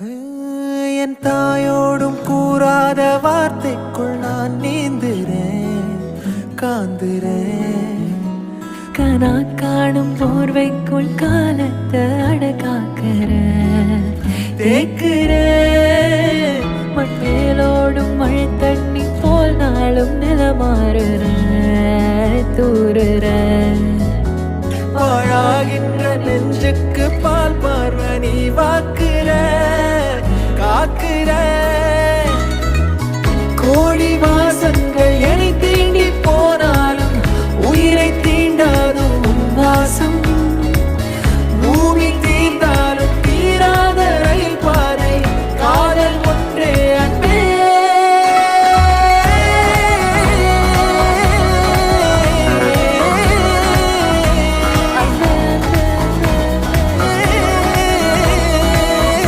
என் தாயோடும் கூறாத வார்த்தைக்குள் நான் நீந்துறேன் காந்துறேன். கனா காணும் போர்வைக்குள் காலத்தை அடக்காக்கிற தேக்குறேன். மண்ணேலோடும் மழை தண்ணி போல் நாளும் நிலமாறுற தூரு